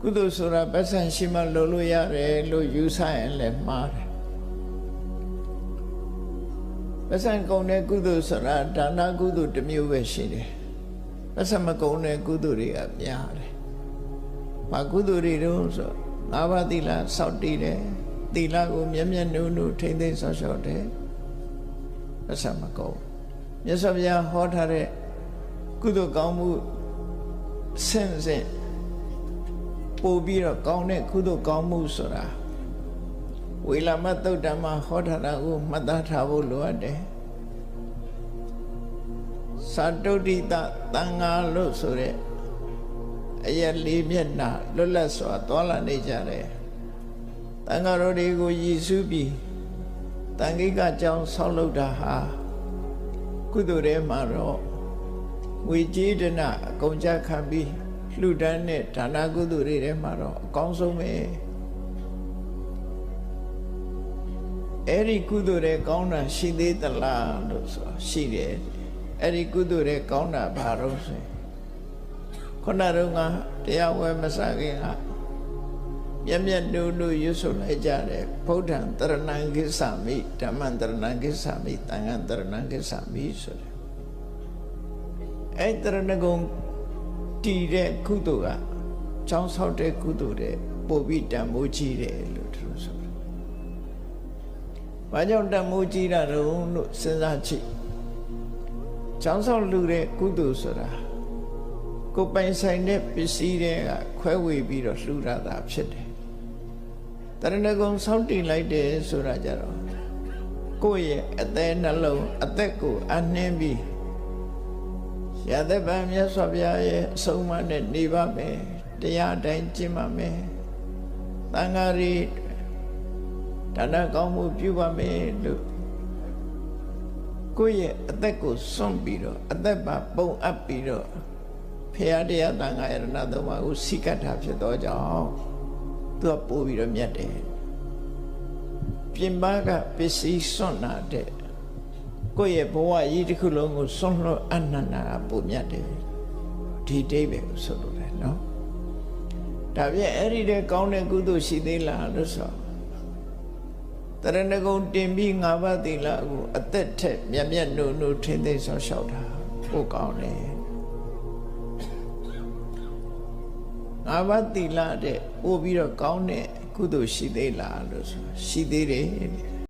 ကုသိုလ်ဆိုတာပတ်စံရှိမှလုပ်လို့ရတယ်လို့ယူဆရင်လည်းမှားတယ်ပတ်စံကုန်တဲ့ကုသိုလ်ဆိုတာဒါနကုသိုလ်တစ်မျိုးပဲရှိတယ်ပတ်စံမကုန်တဲ့ကုသိုလ်တွေကများတယ်ဘာကုသိုလ်တွေတုံးဆိုငါးပါးသီလစောင့်တည်တယ်သီလကိုမျက်မျက်နှုံနှုံထိမ့်သိမ်းဆောက်ရှောက်တယ်ပတ်စံမကုန်မြတ်စွာဘုရားဟောထားတဲ့ကုသိုလ်ကောင်းမှုဆင့်ပို့ပြီးတော့ကောင်းတဲ့ကုသိုလ်ကောင်းမှုဆိုတာဝေလာမသုတ်တံမှာဟောထားတာကိုမှတ်သားထားဖို့လိုအပ်တယ်သာတုဋ္ဌိတသံဃာလို့ဆိုတဲ့အရက်လေးမျက်နှာလွတ်လပ်စွာသွားလာနေကြတယ်သံဃာတော်တွေကိုရည်စူးပြီးတန်ခိကကြောင်းဆောက်လုပ်တာဟာကုသိုလ်ထဲမှာတော့ဝေကြေဒနာအကုန်ကြခံပြီးလှူဒန်းတဲ့ဒါနကုသိုလ်တွေထဲမှာတော့အကောင်းဆုံးပဲအဲ့ဒီကုသိုလ်တွေကောင်းတာရှိသေးသလားလို့ဆိုရှိတယ်အဲ့ဒီကုသိုလ်တွေကောင်းတာဘာလို့ဆိုခုနတော့ကတရားဝဲမစခင်ကမျက်မျက်နှုံနှုံရွတ်ဆိုလိုက်ကြတယ်ဗုဒ္ဓံတရဏံကိစ္ဆာမိဓမ္မံတရဏံကိစ္ဆာမိသံဃံတရဏံကိစ္ဆာမိဆိုတယ်အဲ့တရဏဂုံတည်တဲ့ကုသိုလ်ကကျောင်းဆောက်တဲ့ကုသိုလ်တဲ့ပို့ပြီးတန်ဖိုးကြီးတယ်လို့သူတို့ဆိုတယ်။ဘာကြောင့်တန်ဖိုးကြီးတာတုံးလို့စဉ်းစားကြည့်။ကျောင်းဆောက်လူတဲ့ကုသိုလ်ဆိုတာကိုယ်ပိုင်ဆိုင်တဲ့ပစ္စည်းတွေကခွဲဝေပြီးတော့လှူရတာဖြစ်တယ်။တရဏဂုံဆောက်တည်လိုက်တယ်ဆိုတာကြတော့ကိုယ့်ရဲ့အသက်နှလုံးအသက်ကိုအနှင်းပြီးရတဲ့ဗံမြတ်စွာဘုရားရဲ့အဆုံးအမနဲ့နေပါမယ်တရားတိုင်းကျင့်ပါမယ်သံဃာရီဒါနကောင်းမှုပြုပါမယ်လို့ကိုယ့်ရဲ့အသက်ကိုစွန့်ပြီးတော့အသက်ပါပုံအပ်ပြီးတော့ဖရာတရားသံဃာယရဏသုံးပါးကိုစိကတ်တာဖြစ်သောကြောင့်သူကပို့ပြီးတော့မြတ်တယ်ပြင်ပကပစ္စည်းစွန့်တာတဲ့ကိုယ့်ရဲ့ဘဝကြီးတစ်ခုလုံးကိုစွန့်လွတ်အနန္တကပုံမြတ်တယ်ဒီတိပဲကိုဆိုလို့လေနော်ဒါပြင်အဲ့ဒီတဲ့ကောင်းတဲ့ကုသိုလ်ရှိသေးလားလို့ဆိုတရဏဂုံတင်ပြီးငါးပါးသီလကိုအသက်ထက်မြတ်မြတ်နှုံနှုံထိမ့်သိမ်းဆောက်ရှောက်တာပို့ကောင်းတယ်ငါးပါးသီလတဲ့ပို့ပြီးတော့ကောင်းတဲ့ကုသိုလ်ရှိသေးလားလို့ဆိုရှိသေးတယ်